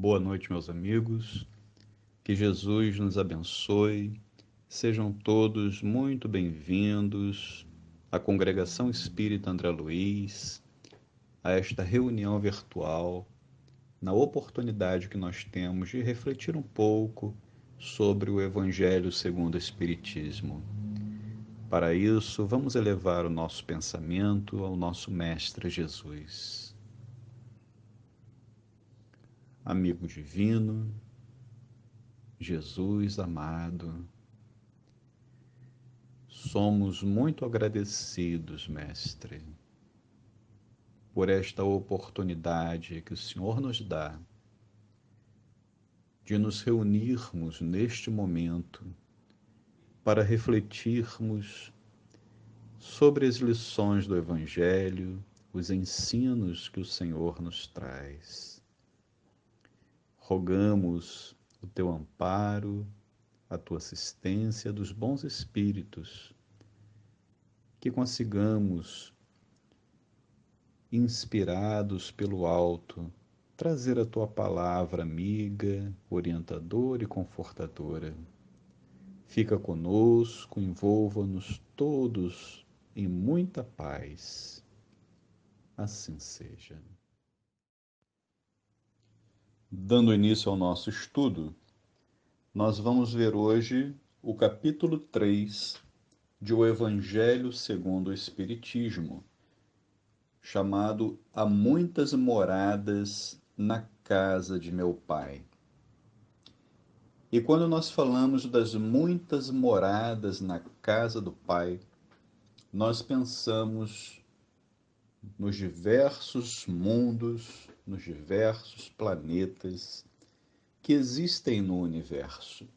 Boa noite, meus amigos. Que Jesus nos abençoe. Sejam todos muito bem-vindos à Congregação Espírita André Luiz, a esta reunião virtual, na oportunidade que nós temos de refletir um pouco sobre o Evangelho segundo o Espiritismo. Para isso, vamos elevar o nosso pensamento ao nosso Mestre Jesus. Amigo divino, Jesus amado, somos muito agradecidos, Mestre, por esta oportunidade que o Senhor nos dá de nos reunirmos neste momento para refletirmos sobre as lições do Evangelho, os ensinos que o Senhor nos traz. Rogamos o teu amparo, a tua assistência dos bons espíritos, que consigamos, inspirados pelo alto, trazer a tua palavra amiga, orientadora e confortadora. Fica conosco, envolva-nos todos em muita paz. Assim seja. Dando início ao nosso estudo, nós vamos ver hoje o capítulo 3 de O Evangelho segundo o Espiritismo, chamado Há Muitas Moradas na Casa de Meu Pai. E quando nós falamos das muitas moradas na casa do Pai, nós pensamos nos diversos mundos, nos diversos planetas que existem no universo.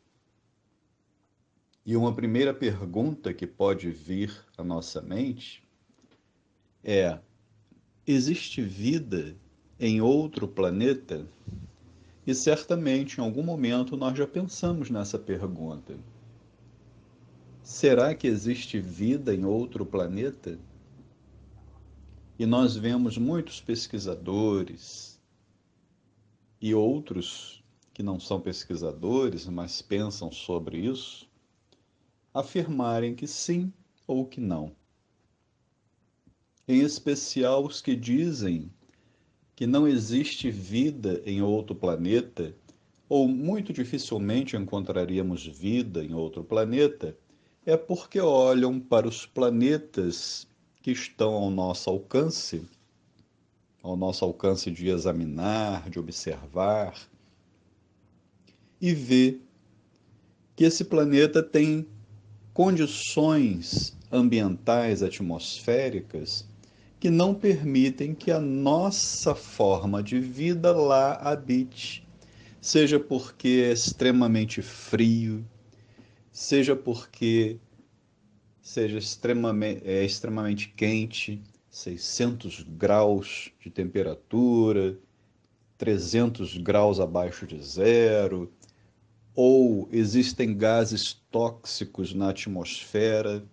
E uma primeira pergunta que pode vir à nossa mente é: existe vida em outro planeta? E certamente em algum momento nós já pensamos nessa pergunta. Será que existe vida em outro planeta? E nós vemos muitos pesquisadores e outros que não são pesquisadores, mas pensam sobre isso, afirmarem que sim ou que não. Em especial os que dizem que não existe vida em outro planeta, ou muito dificilmente encontraríamos vida em outro planeta, é porque olham para os planetas que estão ao nosso alcance de examinar, de observar, e vê que esse planeta tem condições ambientais, atmosféricas, que não permitem que a nossa forma de vida lá habite, seja porque é extremamente frio, seja porque é extremamente quente, 600 graus de temperatura, 300 graus abaixo de zero, ou existem gases tóxicos na atmosfera.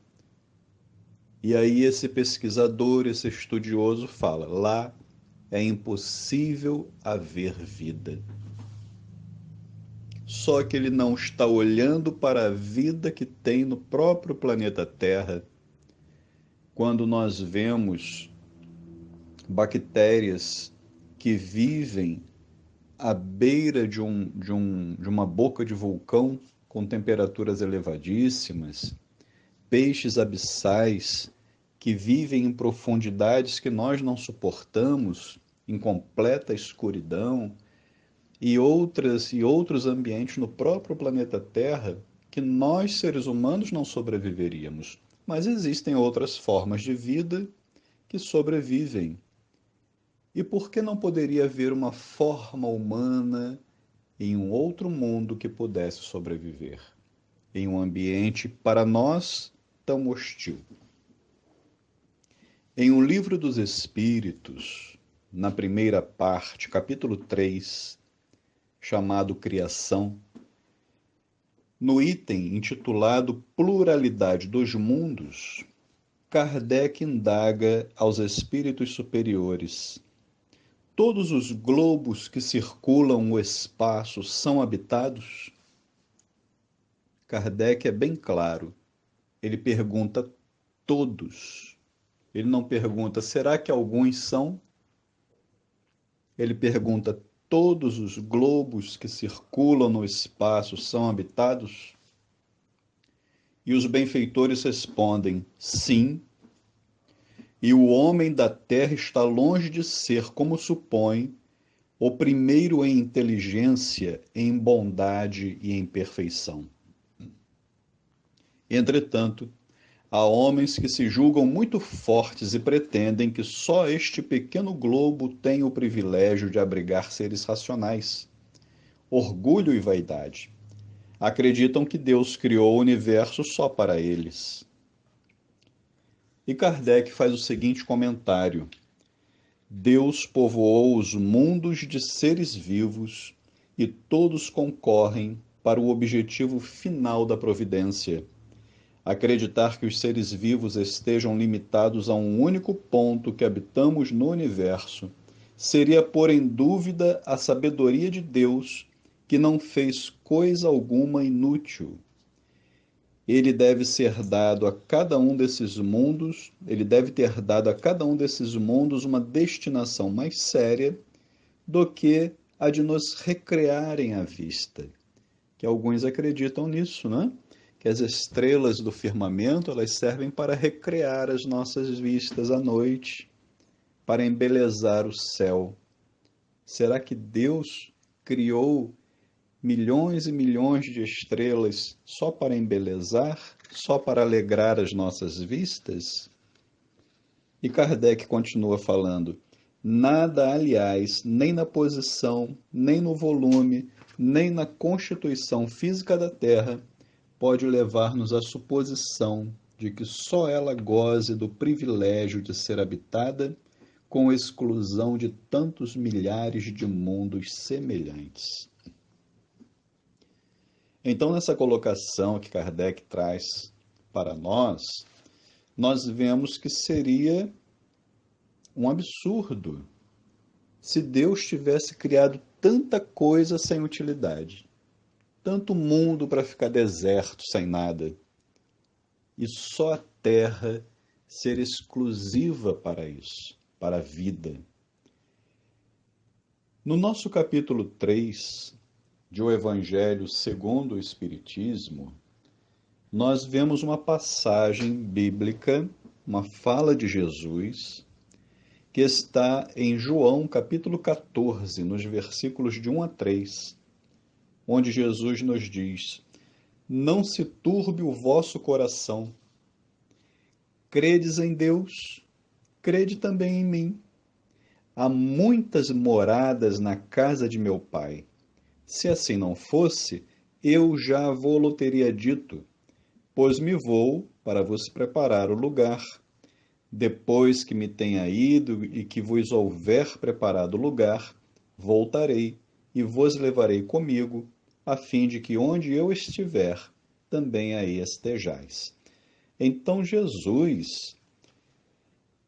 E aí esse pesquisador, esse estudioso fala: lá é impossível haver vida. Só que ele não está olhando para a vida que tem no próprio planeta Terra. Quando nós vemos bactérias que vivem à beira de uma boca de vulcão com temperaturas elevadíssimas, peixes abissais que vivem em profundidades que nós não suportamos, em completa escuridão, e outros ambientes no próprio planeta Terra que nós, seres humanos, não sobreviveríamos. Mas existem outras formas de vida que sobrevivem. E por que não poderia haver uma forma humana em um outro mundo que pudesse sobreviver, em um ambiente para nós tão hostil? Em O Livro dos Espíritos, na primeira parte, capítulo 3, chamado Criação, no item intitulado Pluralidade dos Mundos, Kardec indaga aos espíritos superiores: todos os globos que circulam o espaço são habitados? Kardec é bem claro. Ele pergunta todos. Ele não pergunta, será que alguns são? Ele pergunta, todos os globos que circulam no espaço são habitados? E os benfeitores respondem, sim. E o homem da terra está longe de ser, como supõe, o primeiro em inteligência, em bondade e em perfeição. Entretanto, há homens que se julgam muito fortes e pretendem que só este pequeno globo tem o privilégio de abrigar seres racionais. Orgulho e vaidade. Acreditam que Deus criou o universo só para eles. E Kardec faz o seguinte comentário: Deus povoou os mundos de seres vivos e todos concorrem para o objetivo final da providência. Acreditar que os seres vivos estejam limitados a um único ponto que habitamos no universo seria pôr em dúvida a sabedoria de Deus, que não fez coisa alguma inútil. Ele deve ter dado a cada um desses mundos uma destinação mais séria do que a de nos recrearem à vista. Que alguns acreditam nisso, né? Que as estrelas do firmamento, elas servem para recrear as nossas vistas à noite, para embelezar o céu. Será que Deus criou milhões e milhões de estrelas só para embelezar, só para alegrar as nossas vistas? E Kardec continua falando, nada, aliás, nem na posição, nem no volume, nem na constituição física da Terra, pode levar-nos à suposição de que só ela goze do privilégio de ser habitada, com exclusão de tantos milhares de mundos semelhantes. Então, nessa colocação que Kardec traz para nós vemos que seria um absurdo se Deus tivesse criado tanta coisa sem utilidade, tanto mundo para ficar deserto, sem nada, e só a Terra ser exclusiva para isso, para a vida. No nosso capítulo 3 de O Evangelho segundo o Espiritismo, nós vemos uma passagem bíblica, uma fala de Jesus, que está em João capítulo 14, nos versículos de 1 a 3, onde Jesus nos diz, não se turbe o vosso coração, credes em Deus, crede também em mim. Há muitas moradas na casa de meu Pai. Se assim não fosse, eu já vô-lo teria dito, pois me vou para vos preparar o lugar. Depois que me tenha ido e que vos houver preparado o lugar, voltarei e vos levarei comigo, a fim de que onde eu estiver, também aí estejais. Então Jesus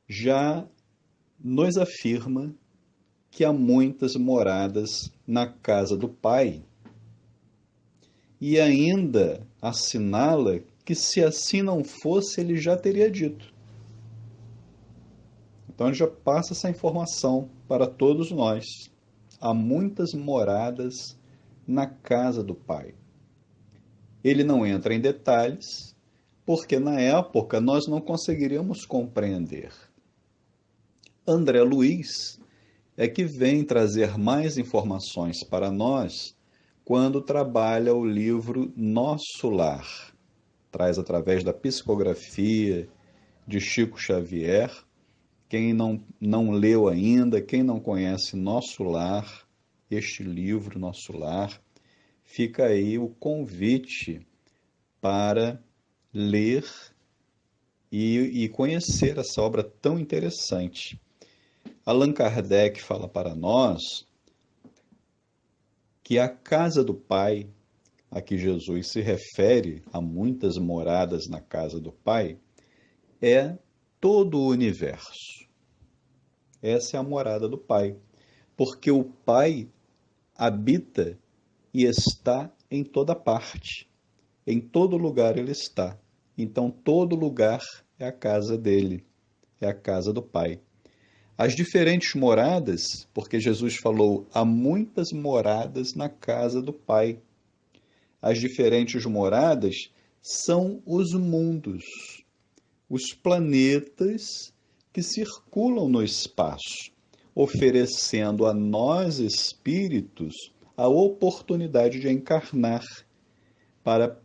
já nos afirma que há muitas moradas na casa do Pai e ainda assinala que se assim não fosse, ele já teria dito. Então ele já passa essa informação para todos nós. Há muitas moradas na casa do Pai. Ele não entra em detalhes, porque na época nós não conseguiríamos compreender. André Luiz é que vem trazer mais informações para nós quando trabalha o livro Nosso Lar. Traz através da psicografia de Chico Xavier. Quem não leu ainda, quem não conhece Nosso Lar, este livro, Nosso Lar, fica aí o convite para ler e conhecer essa obra tão interessante. Allan Kardec fala para nós que a casa do Pai, a que Jesus se refere, a muitas moradas na casa do Pai, é todo o universo. Essa é a morada do Pai. porque o Pai habita e está em toda parte. Em todo lugar ele está. Então, todo lugar é a casa dele, é a casa do Pai. As diferentes moradas, porque Jesus falou, há muitas moradas na casa do Pai. As diferentes moradas são os mundos, os planetas que circulam no espaço, oferecendo a nós espíritos a oportunidade de encarnar para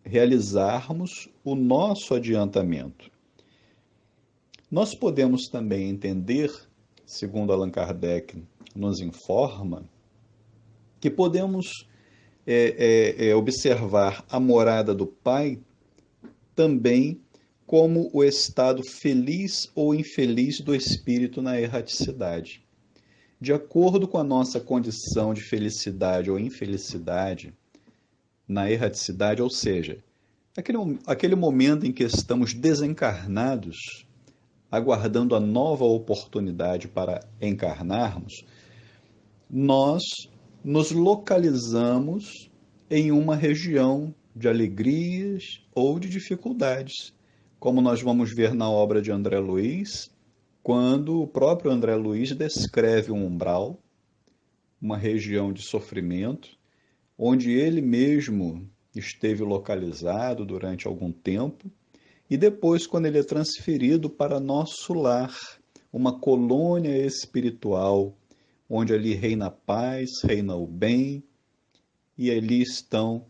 realizarmos o nosso adiantamento. Nós podemos também entender, segundo Allan Kardec nos informa, que podemos observar a morada do Pai também como o estado feliz ou infeliz do espírito na erraticidade. De acordo com a nossa condição de felicidade ou infelicidade na erraticidade, ou seja, aquele momento em que estamos desencarnados, aguardando a nova oportunidade para encarnarmos, nós nos localizamos em uma região de alegrias ou de dificuldades, como nós vamos ver na obra de André Luiz, quando o próprio André Luiz descreve um umbral, uma região de sofrimento, onde ele mesmo esteve localizado durante algum tempo, e depois, quando ele é transferido para nosso lar, uma colônia espiritual, onde ali reina a paz, reina o bem, e ali estão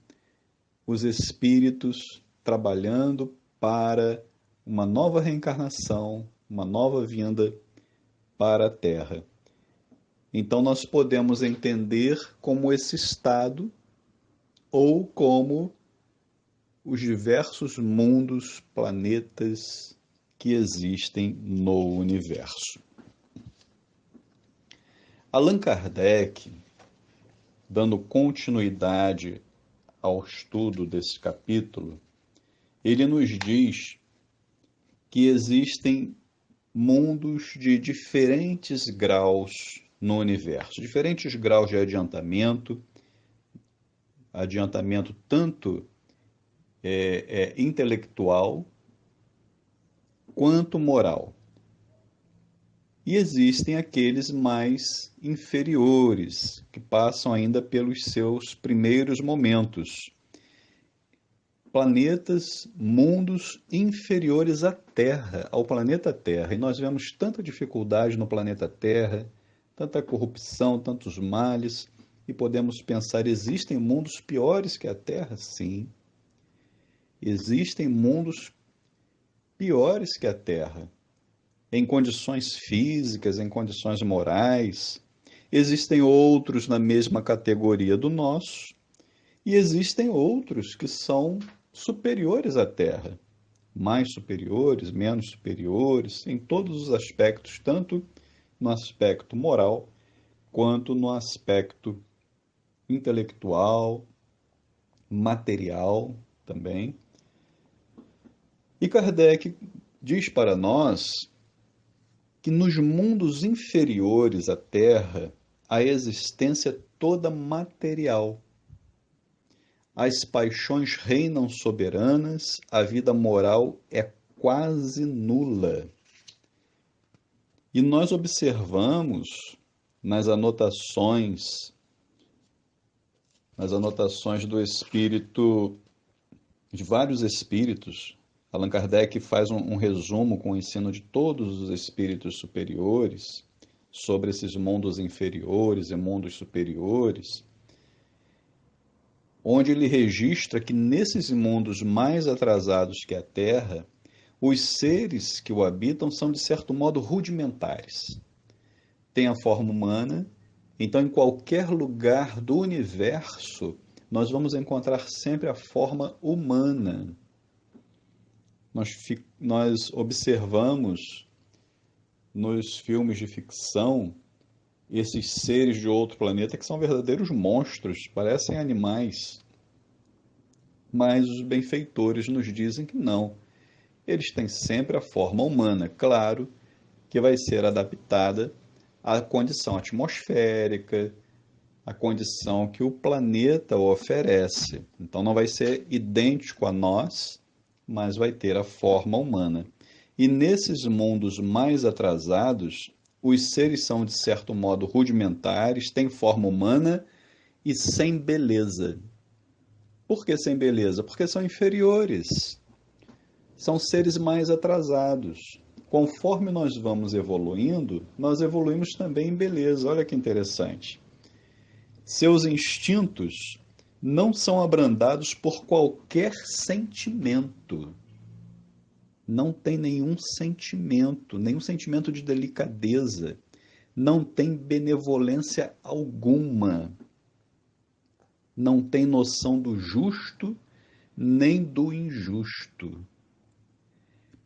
os espíritos trabalhando para uma nova reencarnação, uma nova vinda para a Terra. Então nós podemos entender como esse estado ou como os diversos mundos, planetas que existem no universo. Allan Kardec, dando continuidade ao estudo desse capítulo, ele nos diz que existem mundos de diferentes graus no universo, diferentes graus de adiantamento tanto intelectual quanto moral. E existem aqueles mais inferiores, que passam ainda pelos seus primeiros momentos. Planetas, mundos inferiores à Terra, ao planeta Terra. E nós vemos tanta dificuldade no planeta Terra, tanta corrupção, tantos males, e podemos pensar, existem mundos piores que a Terra? Sim. Existem mundos piores que a Terra, em condições físicas, em condições morais. Existem outros na mesma categoria do nosso, e existem outros que são superiores à Terra, mais superiores, menos superiores, em todos os aspectos, tanto no aspecto moral, quanto no aspecto intelectual, material também. E Kardec diz para nós que nos mundos inferiores à Terra, a existência é toda material. As paixões reinam soberanas, a vida moral é quase nula. E nós observamos nas anotações do espírito, de vários espíritos, Allan Kardec faz um resumo com o ensino de todos os espíritos superiores sobre esses mundos inferiores e mundos superiores, onde ele registra que nesses mundos mais atrasados que a Terra, os seres que o habitam são, de certo modo, rudimentares. Têm a forma humana, então em qualquer lugar do universo nós vamos encontrar sempre a forma humana. Nós observamos nos filmes de ficção esses seres de outro planeta que são verdadeiros monstros, parecem animais. Mas os benfeitores nos dizem que não. Eles têm sempre a forma humana, claro que vai ser adaptada a condição atmosférica, a condição que o planeta oferece. Então não vai ser idêntico a nós, mas vai ter a forma humana. E nesses mundos mais atrasados, os seres são de certo modo rudimentares, têm forma humana e sem beleza. Por que sem beleza? Porque são inferiores. São seres mais atrasados. Conforme nós vamos evoluindo, nós evoluímos também em beleza. Olha que interessante. Seus instintos não são abrandados por qualquer sentimento. Não tem nenhum sentimento de delicadeza. Não tem benevolência alguma. Não tem noção do justo nem do injusto.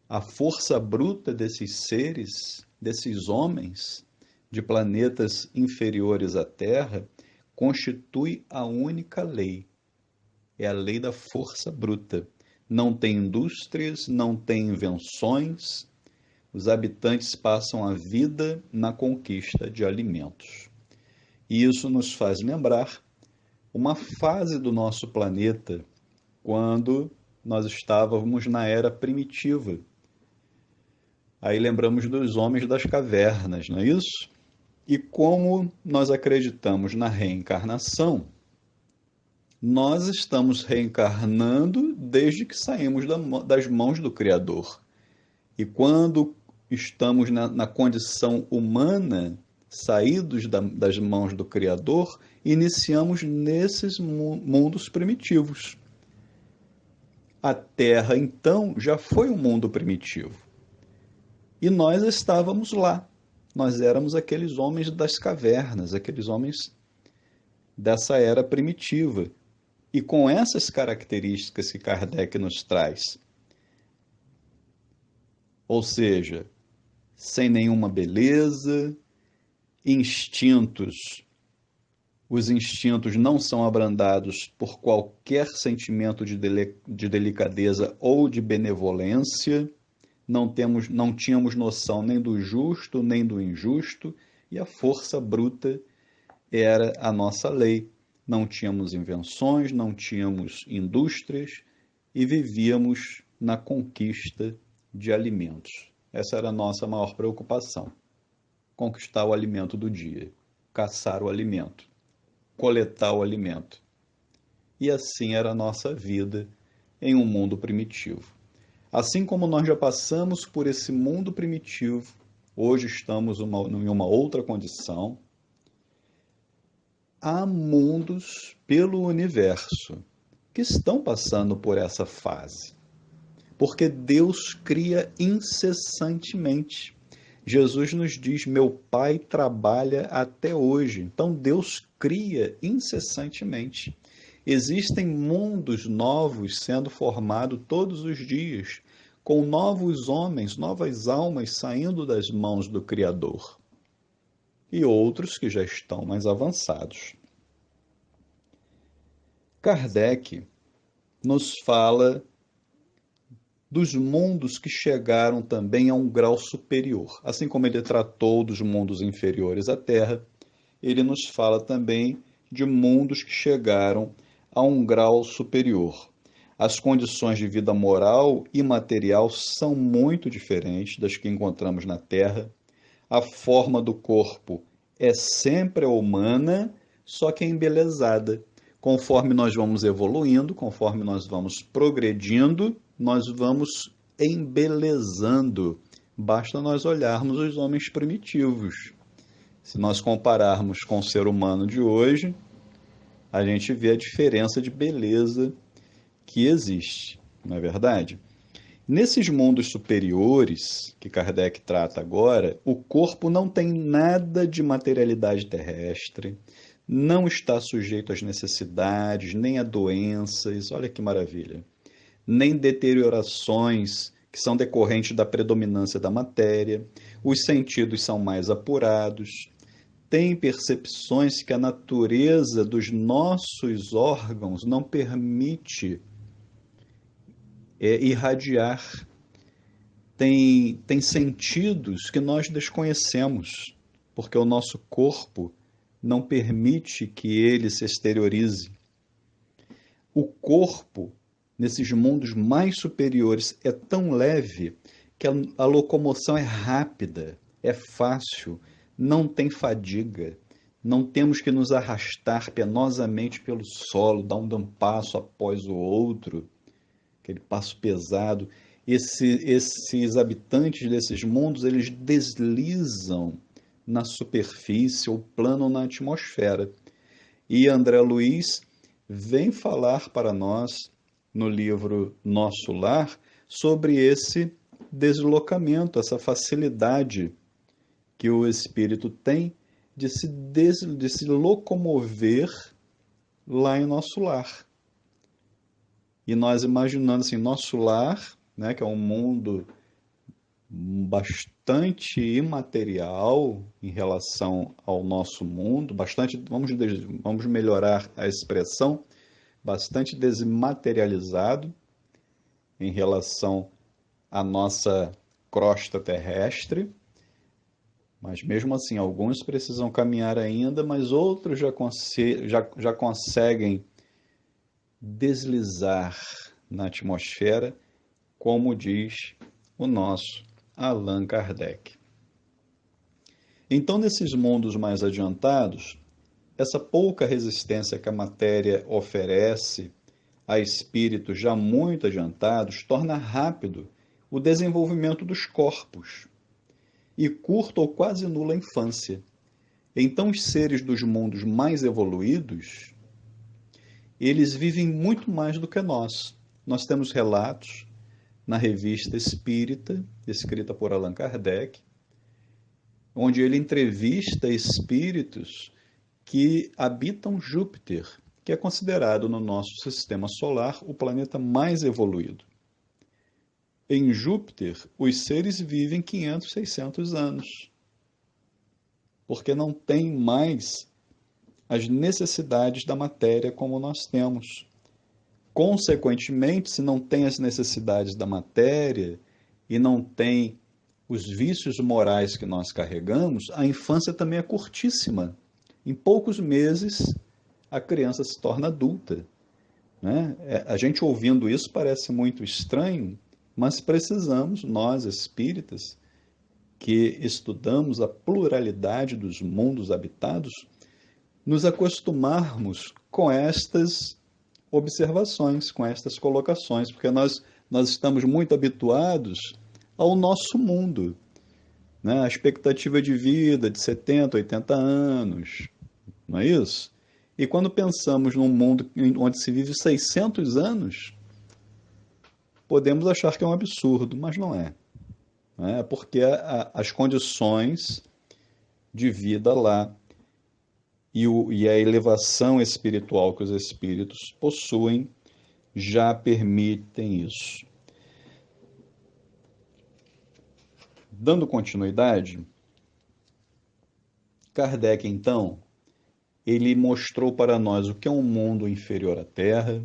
A força bruta desses seres, desses homens de planetas inferiores à Terra, constitui a única lei. É a lei da força bruta. Não tem indústrias, não tem invenções. Os habitantes passam a vida na conquista de alimentos. E isso nos faz lembrar uma fase do nosso planeta quando nós estávamos na era primitiva. Aí lembramos dos homens das cavernas, não é isso? E como nós acreditamos na reencarnação, nós estamos reencarnando desde que saímos das mãos do Criador. E quando estamos na condição humana, saídos das mãos do Criador, iniciamos nesses mundos primitivos. A Terra, então, já foi um mundo primitivo. E nós estávamos lá. Nós éramos aqueles homens das cavernas, aqueles homens dessa era primitiva. E com essas características que Kardec nos traz, ou seja, sem nenhuma beleza, instintos, os instintos não são abrandados por qualquer sentimento de delicadeza ou de benevolência, não tínhamos noção nem do justo nem do injusto, e a força bruta era a nossa lei. Não tínhamos invenções, não tínhamos indústrias e vivíamos na conquista de alimentos. Essa era a nossa maior preocupação: conquistar o alimento do dia, caçar o alimento, coletar o alimento. E assim era a nossa vida em um mundo primitivo. Assim como nós já passamos por esse mundo primitivo, hoje estamos em uma outra condição. Há mundos pelo universo que estão passando por essa fase, porque Deus cria incessantemente. Jesus nos diz: meu Pai trabalha até hoje. Então Deus cria incessantemente. Existem mundos novos sendo formados todos os dias, com novos homens, novas almas saindo das mãos do Criador. E outros que já estão mais avançados. Kardec nos fala dos mundos que chegaram também a um grau superior. Assim como ele tratou dos mundos inferiores à Terra, ele nos fala também de mundos que chegaram a um grau superior. As condições de vida moral e material são muito diferentes das que encontramos na Terra. A forma do corpo é sempre a humana, só que é embelezada. Conforme nós vamos evoluindo, conforme nós vamos progredindo, nós vamos embelezando. Basta nós olharmos os homens primitivos. Se nós compararmos com o ser humano de hoje, a gente vê a diferença de beleza que existe, não é verdade? Nesses mundos superiores que Kardec trata agora, o corpo não tem nada de materialidade terrestre, não está sujeito às necessidades, nem a doenças, olha que maravilha, nem deteriorações que são decorrentes da predominância da matéria, os sentidos são mais apurados, tem percepções que a natureza dos nossos órgãos não permite irradiar. Tem sentidos que nós desconhecemos. porque o nosso corpo não permite que ele se exteriorize. O corpo, nesses mundos mais superiores, é tão leve que a locomoção é rápida, é fácil, não tem fadiga. Não temos que nos arrastar penosamente pelo solo, dar um passo após o outro, aquele passo pesado. Esses habitantes desses mundos, eles deslizam na superfície ou planam na atmosfera. E André Luiz vem falar para nós, no livro Nosso Lar, sobre esse deslocamento, essa facilidade que o espírito tem de se locomover lá em nosso lar. E nós imaginando assim, nosso lar, né, que é um mundo bastante imaterial em relação ao nosso mundo, bastante, vamos melhorar a expressão, bastante desmaterializado em relação à nossa crosta terrestre, mas mesmo assim, alguns precisam caminhar ainda, mas outros já conseguem deslizar na atmosfera, como diz o nosso Allan Kardec. Então, nesses mundos mais adiantados, essa pouca resistência que a matéria oferece a espíritos já muito adiantados torna rápido o desenvolvimento dos corpos e curta ou quase nula a infância. Então, os seres dos mundos mais evoluídos, eles vivem muito mais do que nós. Nós temos relatos na Revista Espírita, escrita por Allan Kardec, onde ele entrevista espíritos que habitam Júpiter, que é considerado no nosso sistema solar o planeta mais evoluído. Em Júpiter, os seres vivem 500, 600 anos, porque não tem mais as necessidades da matéria como nós temos. Consequentemente, se não tem as necessidades da matéria e não tem os vícios morais que nós carregamos, a infância também é curtíssima. Em poucos meses, a criança se torna adulta, né? A gente ouvindo isso parece muito estranho, mas precisamos, nós espíritas, que estudamos a pluralidade dos mundos habitados, nos acostumarmos com estas observações, com estas colocações, porque nós estamos muito habituados ao nosso mundo, né? A expectativa de vida de 70, 80 anos, não é isso? E quando pensamos num mundo onde se vive 600 anos, podemos achar que é um absurdo, mas não é. É porque as condições de vida lá e a elevação espiritual que os espíritos possuem já permitem isso. Dando continuidade, Kardec, então, ele mostrou para nós o que é um mundo inferior à Terra,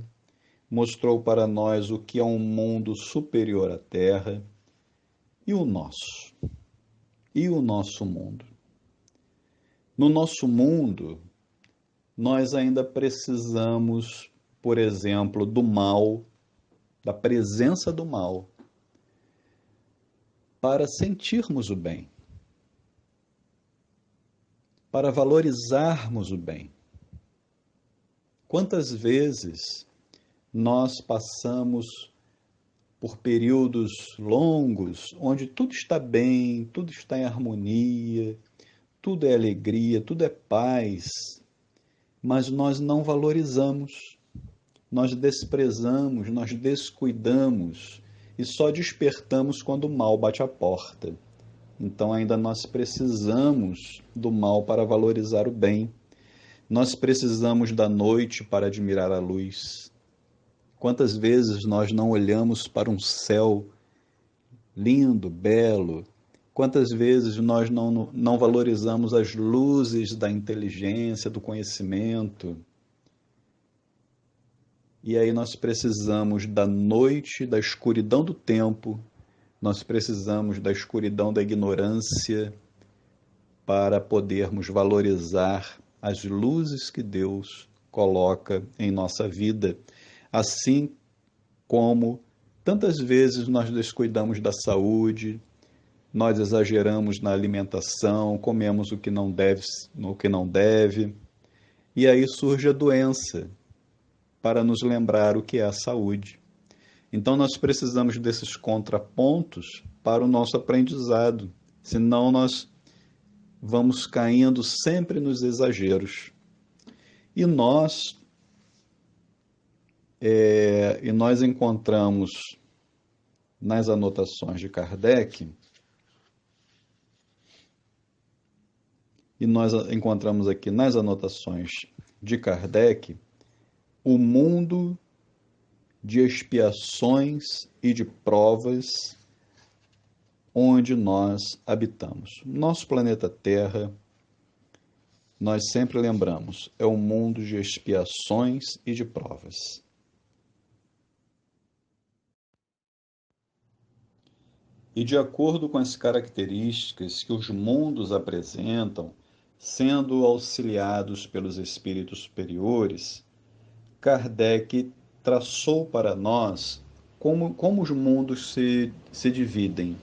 mostrou para nós o que é um mundo superior à Terra e o nosso. E o nosso mundo. No nosso mundo, nós ainda precisamos, por exemplo, do mal, da presença do mal, para sentirmos o bem, para valorizarmos o bem. Quantas vezes nós passamos por períodos longos onde tudo está bem, tudo está em harmonia, tudo é alegria, tudo é paz, mas nós não valorizamos, nós desprezamos, nós descuidamos e só despertamos quando o mal bate a porta. Então ainda nós precisamos do mal para valorizar o bem. Nós precisamos da noite para admirar a luz. Quantas vezes nós não olhamos para um céu lindo, belo? Quantas vezes nós não valorizamos as luzes da inteligência, do conhecimento? E aí nós precisamos da noite, da escuridão do tempo, nós precisamos da escuridão da ignorância para podermos valorizar as luzes que Deus coloca em nossa vida, assim como tantas vezes nós descuidamos da saúde, nós exageramos na alimentação, comemos o que não deve, e aí surge a doença para nos lembrar o que é a saúde. Então nós precisamos desses contrapontos para o nosso aprendizado, senão nós vamos caindo sempre nos exageros. E nós encontramos nas anotações de Kardec, e nós encontramos aqui nas anotações de Kardec o mundo de expiações e de provas onde nós habitamos. Nosso planeta Terra, nós sempre lembramos, é um mundo de expiações e de provas. E de acordo com as características que os mundos apresentam, sendo auxiliados pelos espíritos superiores, Kardec traçou para nós como os mundos se dividem.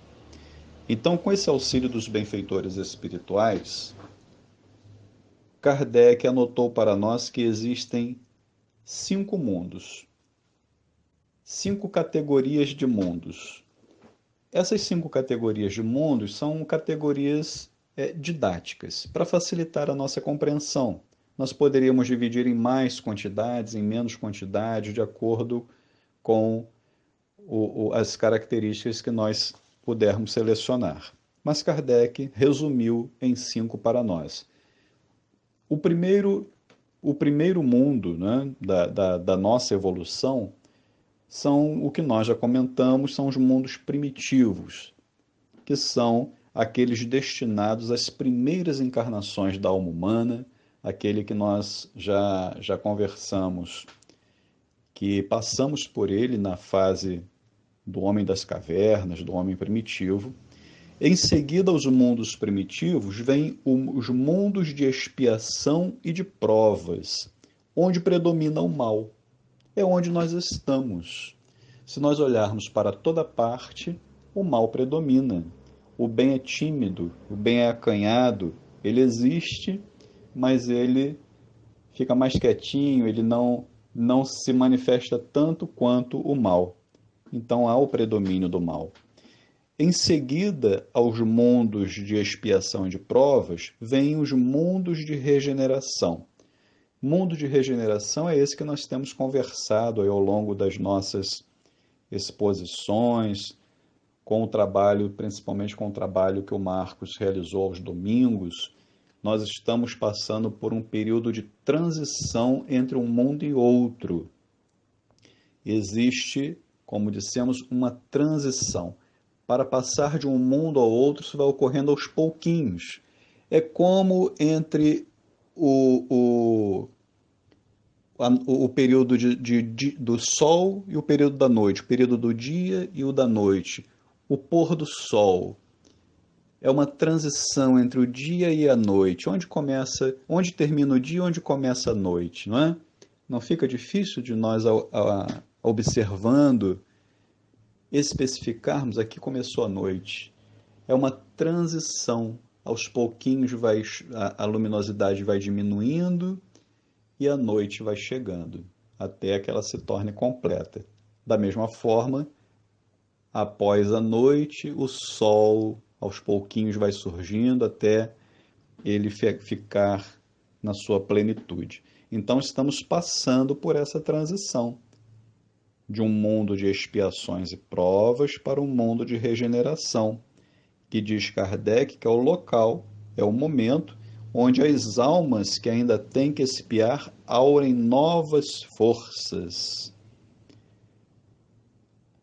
Então, com esse auxílio dos benfeitores espirituais, Kardec anotou para nós que existem 5 mundos, 5 categorias de mundos. Essas 5 categorias de mundos são categorias didáticas, para facilitar a nossa compreensão. Nós poderíamos dividir em mais quantidades, em menos quantidades, de acordo com as características que nós pudermos selecionar. Mas Kardec resumiu em 5 para nós. O primeiro mundo, né, da nossa evolução são o que nós já comentamos, são os mundos primitivos, que são aqueles destinados às primeiras encarnações da alma humana, aquele que nós já conversamos, que passamos por ele na fase do homem das cavernas, do homem primitivo. Em seguida aos mundos primitivos, vêm os mundos de expiação e de provas, onde predomina o mal. É onde nós estamos. Se nós olharmos para toda parte, o mal predomina. O bem é tímido, o bem é acanhado, ele existe, mas ele fica mais quietinho, ele não se manifesta tanto quanto o mal. Então há o predomínio do mal. Em seguida aos mundos de expiação e de provas, vêm os mundos de regeneração. Mundo de regeneração é esse que nós temos conversado aí ao longo das nossas exposições, com o trabalho, principalmente com o trabalho que o Marcos realizou aos domingos. Nós estamos passando por um período de transição entre um mundo e outro. Existe, como dissemos, uma transição. Para passar de um mundo ao outro, isso vai ocorrendo aos pouquinhos. É como entre o período do sol e o período da noite, o período do dia e o da noite, o pôr do sol. É uma transição entre o dia e a noite, onde termina o dia, onde começa a noite, não é? Não fica difícil de nós, observando, especificarmos, aqui começou a noite. É uma transição, aos pouquinhos a luminosidade vai diminuindo e a noite vai chegando, até que ela se torne completa. Da mesma forma, após a noite, o sol aos pouquinhos vai surgindo até ele ficar na sua plenitude. Então estamos passando por essa transição de um mundo de expiações e provas para um mundo de regeneração, que diz Kardec que é o local, é o momento onde as almas que ainda têm que expiar aurem novas forças.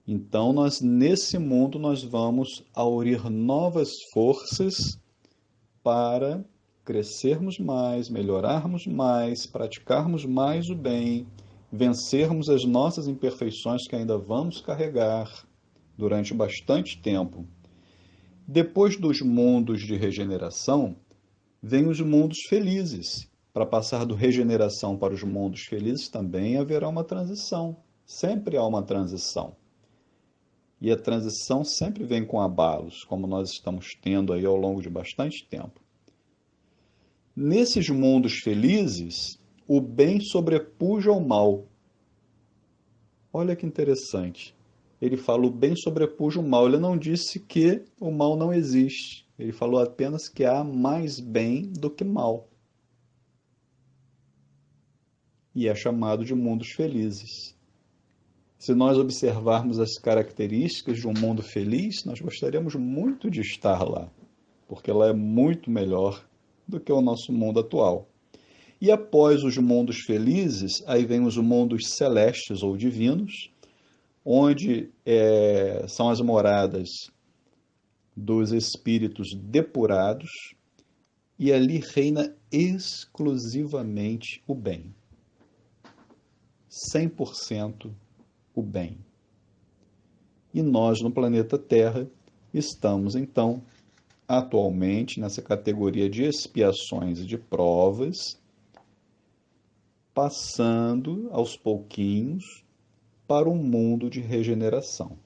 Então, nesse mundo, nós vamos aurir novas forças para crescermos mais, melhorarmos mais, praticarmos mais o bem, vencermos as nossas imperfeições que ainda vamos carregar durante bastante tempo. Depois dos mundos de regeneração, Vêm os mundos felizes. Para passar do regeneração para os mundos felizes também haverá uma transição. Sempre há uma transição. E a transição sempre vem com abalos, como nós estamos tendo aí ao longo de bastante tempo. Nesses mundos felizes, o bem sobrepuja o mal. Olha que interessante. Ele falou bem sobrepuja o mal. Ele não disse que o mal não existe. Ele falou apenas que há mais bem do que mal. E é chamado de mundos felizes. Se nós observarmos as características de um mundo feliz, nós gostaríamos muito de estar lá, porque ela é muito melhor do que o nosso mundo atual. E após os mundos felizes, aí vem os mundos celestes ou divinos, onde são as moradas dos espíritos depurados, e ali reina exclusivamente o bem. 100% o bem. E nós, no planeta Terra, estamos, então, atualmente nessa categoria de expiações e de provas, passando aos pouquinhos para um mundo de regeneração.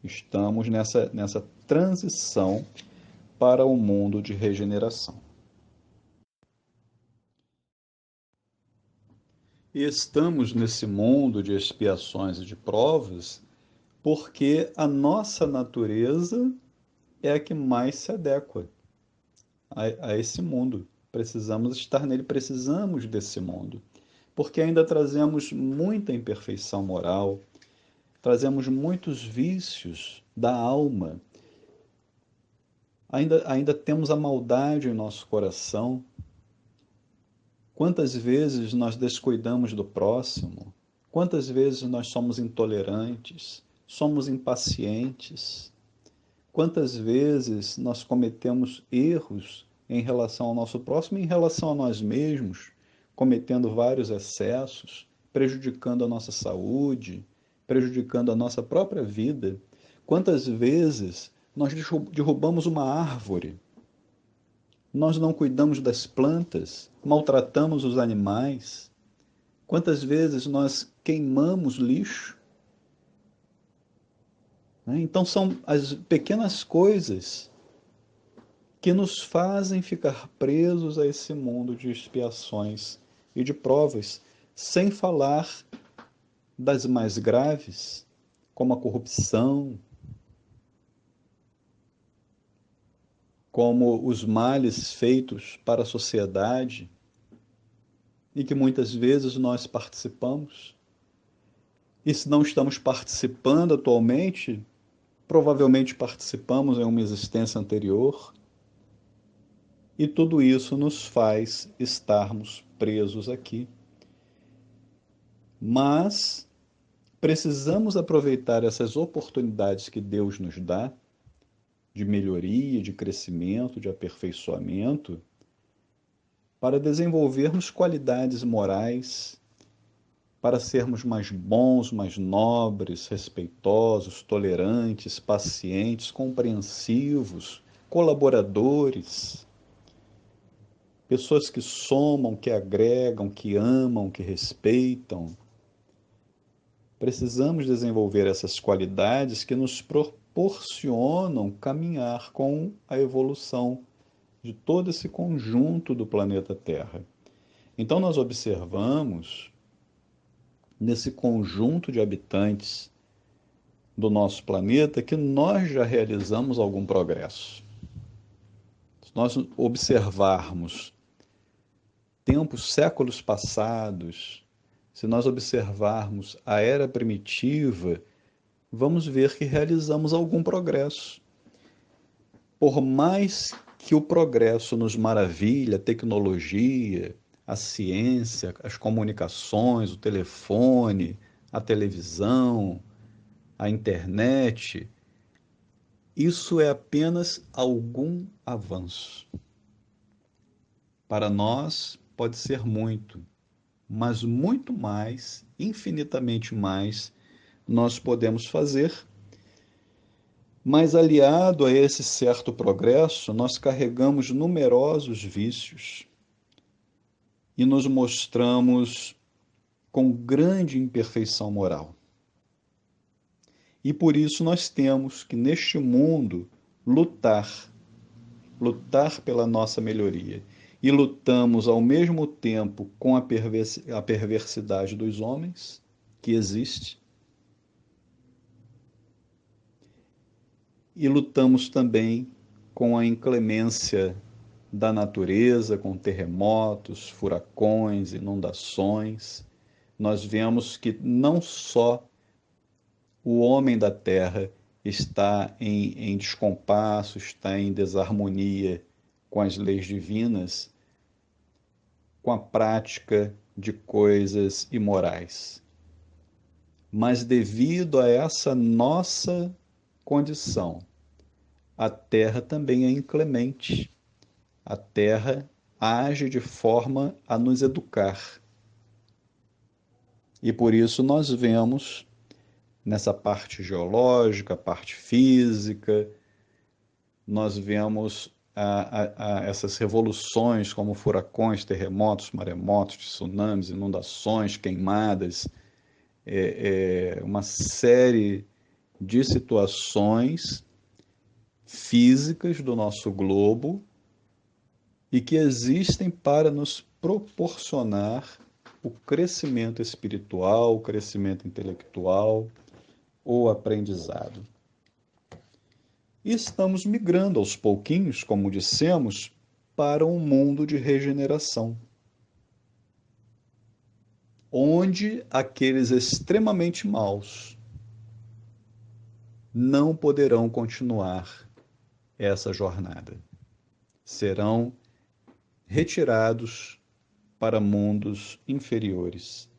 Estamos nessa transição para o mundo de regeneração. E estamos nesse mundo de expiações e de provas porque a nossa natureza é a que mais se adequa a esse mundo. Precisamos estar nele, precisamos desse mundo. Porque ainda trazemos muita imperfeição moral, trazemos muitos vícios da alma, ainda temos a maldade em nosso coração. Quantas vezes nós descuidamos do próximo? Quantas vezes nós somos intolerantes, somos impacientes? Quantas vezes nós cometemos erros em relação ao nosso próximo e em relação a nós mesmos, cometendo vários excessos, prejudicando a nossa saúde, prejudicando a nossa própria vida? Quantas vezes nós derrubamos uma árvore? Nós não cuidamos das plantas, maltratamos os animais. Quantas vezes nós queimamos lixo? Então são as pequenas coisas que nos fazem ficar presos a esse mundo de expiações e de provas, sem falar das mais graves, como a corrupção, como os males feitos para a sociedade e que muitas vezes nós participamos. E se não estamos participando atualmente, provavelmente participamos em uma existência anterior. E tudo isso nos faz estarmos presos aqui. Mas precisamos aproveitar essas oportunidades que Deus nos dá de melhoria, de crescimento, de aperfeiçoamento, para desenvolvermos qualidades morais, para sermos mais bons, mais nobres, respeitosos, tolerantes, pacientes, compreensivos, colaboradores, pessoas que somam, que agregam, que amam, que respeitam. Precisamos desenvolver essas qualidades que nos proporcionam caminhar com a evolução de todo esse conjunto do planeta Terra. Então, nós observamos nesse conjunto de habitantes do nosso planeta que nós já realizamos algum progresso. Se nós observarmos tempos, séculos passados, se nós observarmos a era primitiva, vamos ver que realizamos algum progresso. Por mais que o progresso nos maravilhe, a tecnologia, a ciência, as comunicações, o telefone, a televisão, a internet, isso é apenas algum avanço. Para nós pode ser muito, mas muito mais, infinitamente mais, nós podemos fazer Mas, aliado a esse certo progresso, nós carregamos numerosos vícios e nos mostramos com grande imperfeição moral. E por isso nós temos que, neste mundo, lutar pela nossa melhoria. E lutamos ao mesmo tempo com a perversidade dos homens, que existe, e lutamos também com a inclemência da natureza, com terremotos, furacões, inundações. Nós vemos que não só o homem da terra está em descompasso, está em desarmonia com as leis divinas, com a prática de coisas imorais. Mas devido a essa nossa condição, a terra também é inclemente. A terra age de forma a nos educar. E por isso nós vemos nessa parte geológica, parte física, nós vemos essas revoluções como furacões, terremotos, maremotos, tsunamis, inundações, queimadas, uma série de situações físicas do nosso globo e que existem para nos proporcionar o crescimento espiritual, o crescimento intelectual, o aprendizado. E estamos migrando aos pouquinhos, como dissemos, para um mundo de regeneração, onde aqueles extremamente maus não poderão continuar essa jornada. Serão retirados para mundos inferiores.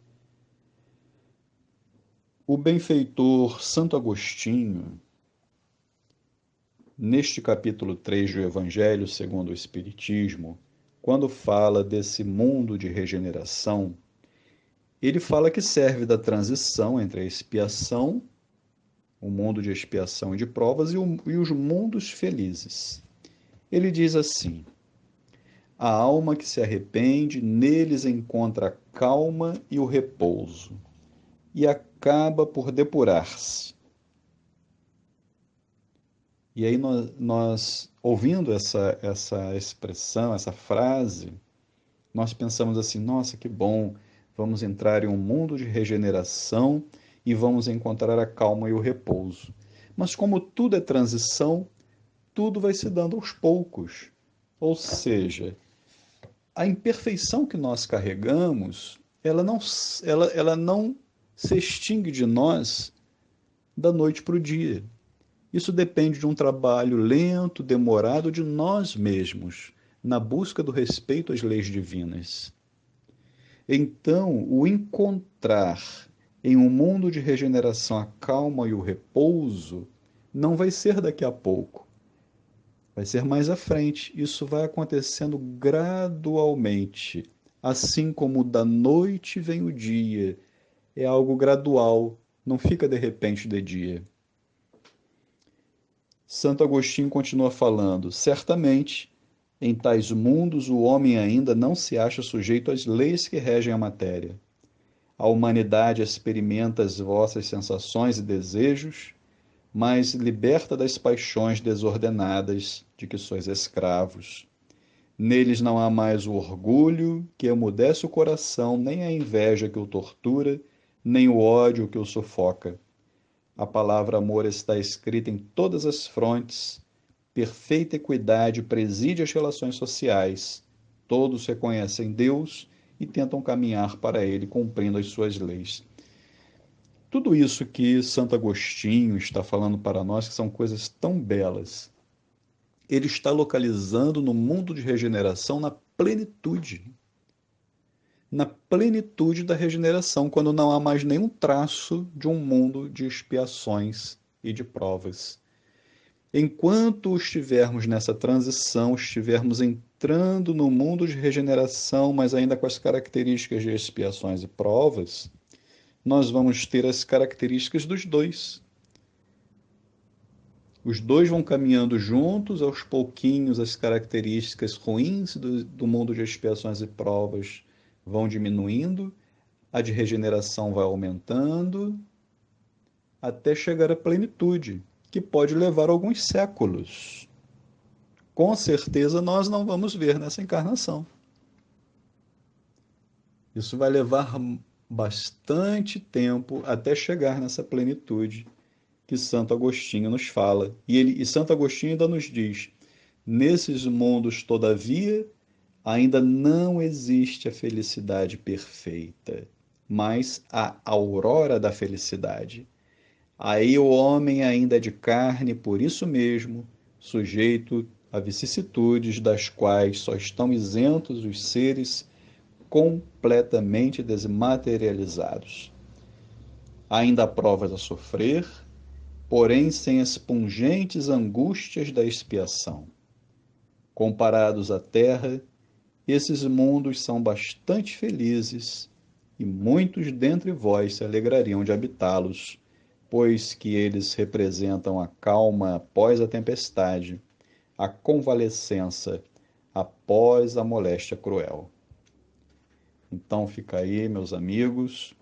O benfeitor Santo Agostinho, neste capítulo 3 do Evangelho segundo o Espiritismo, quando fala desse mundo de regeneração, ele fala que serve da transição entre a expiação, o mundo de expiação e de provas, e os mundos felizes. Ele diz assim: a alma que se arrepende, neles encontra a calma e o repouso, e acaba por depurar-se. E aí nós ouvindo essa expressão, essa frase, nós pensamos assim, nossa, que bom, vamos entrar em um mundo de regeneração e vamos encontrar a calma e o repouso. Mas como tudo é transição, tudo vai se dando aos poucos. Ou seja, a imperfeição que nós carregamos, ela não se extingue de nós da noite para o dia. Isso depende de um trabalho lento, demorado de nós mesmos, na busca do respeito às leis divinas. Então, o encontrar em um mundo de regeneração a calma e o repouso não vai ser daqui a pouco, vai ser mais à frente. Isso vai acontecendo gradualmente, assim como da noite vem o dia. É algo gradual, não fica de repente de dia. Santo Agostinho continua falando: certamente, em tais mundos o homem ainda não se acha sujeito às leis que regem a matéria. A humanidade experimenta as vossas sensações e desejos, mas liberta das paixões desordenadas de que sois escravos. Neles não há mais o orgulho que emudece o coração, nem a inveja que o tortura, nem o ódio que o sufoca. A palavra amor está escrita em todas as frontes. Perfeita equidade preside as relações sociais. Todos reconhecem Deus e tentam caminhar para Ele, cumprindo as suas leis. Tudo isso que Santo Agostinho está falando para nós, que são coisas tão belas, ele está localizando no mundo de regeneração na plenitude da regeneração, quando não há mais nenhum traço de um mundo de expiações e de provas. Enquanto estivermos nessa transição, estivermos entrando no mundo de regeneração, mas ainda com as características de expiações e provas, nós vamos ter as características dos dois. Os dois vão caminhando juntos, aos pouquinhos as características ruins do mundo de expiações e provas vão diminuindo, a de regeneração vai aumentando, até chegar à plenitude, que pode levar alguns séculos. Com certeza nós não vamos ver nessa encarnação. Isso vai levar bastante tempo até chegar nessa plenitude que Santo Agostinho nos fala. E Santo Agostinho ainda nos diz: nesses mundos, todavia, ainda não existe a felicidade perfeita, mas a aurora da felicidade. Aí o homem ainda é de carne, por isso mesmo, sujeito a vicissitudes das quais só estão isentos os seres completamente desmaterializados. Ainda há provas a sofrer, porém sem as pungentes angústias da expiação. Comparados à terra, esses mundos são bastante felizes, e muitos dentre vós se alegrariam de habitá-los, pois que eles representam a calma após a tempestade, a convalescença após a moléstia cruel. Então fica aí, meus amigos,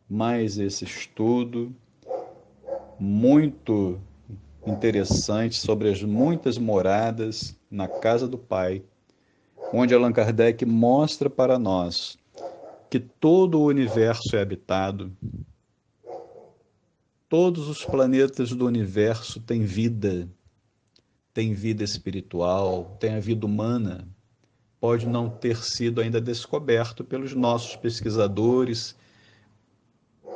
mais esse estudo muito interessante sobre as muitas moradas na casa do Pai, onde Allan Kardec mostra para nós que todo o universo é habitado, todos os planetas do universo têm vida espiritual, têm a vida humana. Pode não ter sido ainda descoberto pelos nossos pesquisadores,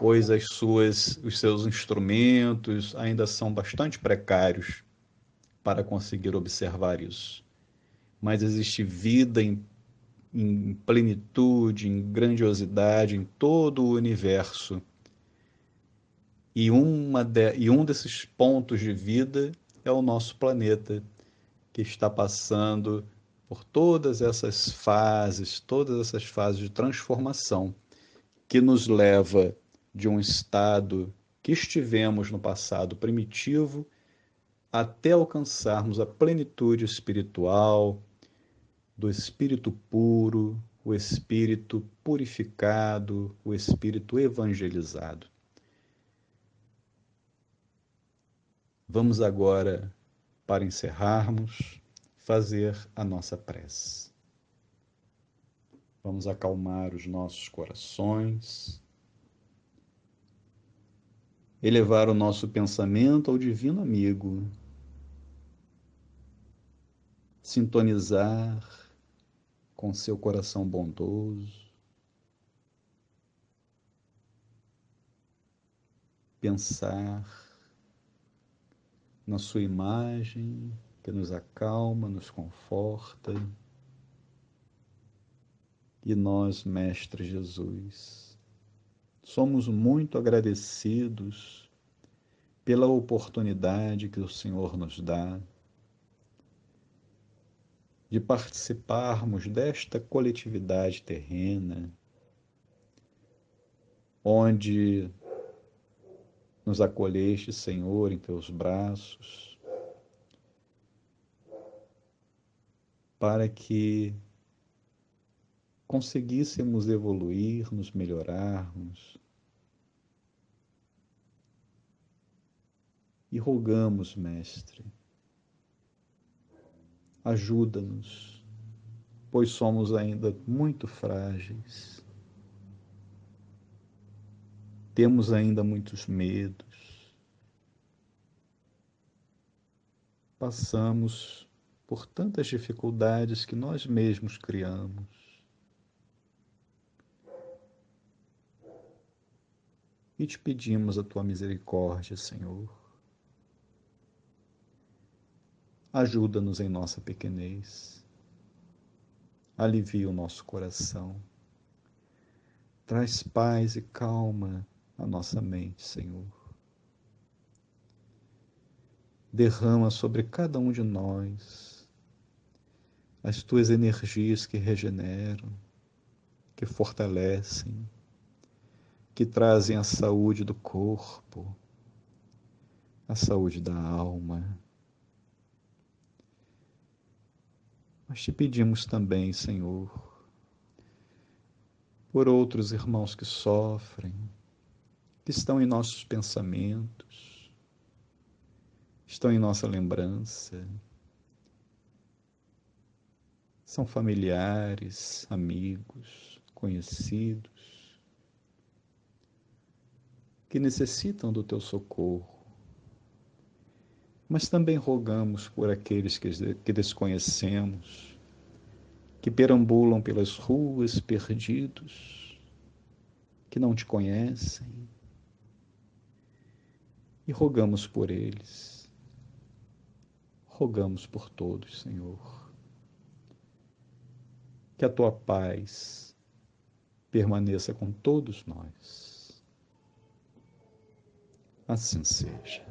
pois os seus instrumentos ainda são bastante precários para conseguir observar isso. Mas existe vida em plenitude, em grandiosidade, em todo o universo. E um desses pontos de vida é o nosso planeta, que está passando por todas essas fases de transformação, que nos leva de um estado que estivemos no passado primitivo até alcançarmos a plenitude espiritual, do espírito puro, o espírito purificado, o espírito evangelizado. Vamos agora, para encerrarmos, fazer a nossa prece. Vamos acalmar os nossos corações, elevar o nosso pensamento ao Divino Amigo, sintonizar com seu coração bondoso, pensar na sua imagem que nos acalma, nos conforta. E nós, Mestre Jesus, somos muito agradecidos pela oportunidade que o Senhor nos dá de participarmos desta coletividade terrena, onde nos acolheste, Senhor, em teus braços, para que conseguíssemos evoluir, nos melhorarmos. E rogamos, Mestre, ajuda-nos, pois somos ainda muito frágeis, temos ainda muitos medos, passamos por tantas dificuldades que nós mesmos criamos. E te pedimos a tua misericórdia, Senhor. Ajuda-nos em nossa pequenez. Alivia o nosso coração. Traz paz e calma à nossa mente, Senhor. Derrama sobre cada um de nós as tuas energias que regeneram, que fortalecem, que trazem a saúde do corpo, a saúde da alma. Mas te pedimos também, Senhor, por outros irmãos que sofrem, que estão em nossos pensamentos, estão em nossa lembrança, são familiares, amigos, conhecidos, que necessitam do teu socorro. Mas também rogamos por aqueles que desconhecemos, que perambulam pelas ruas perdidos, que não te conhecem, e rogamos por eles, rogamos por todos, Senhor, que a tua paz permaneça com todos nós. Assim seja.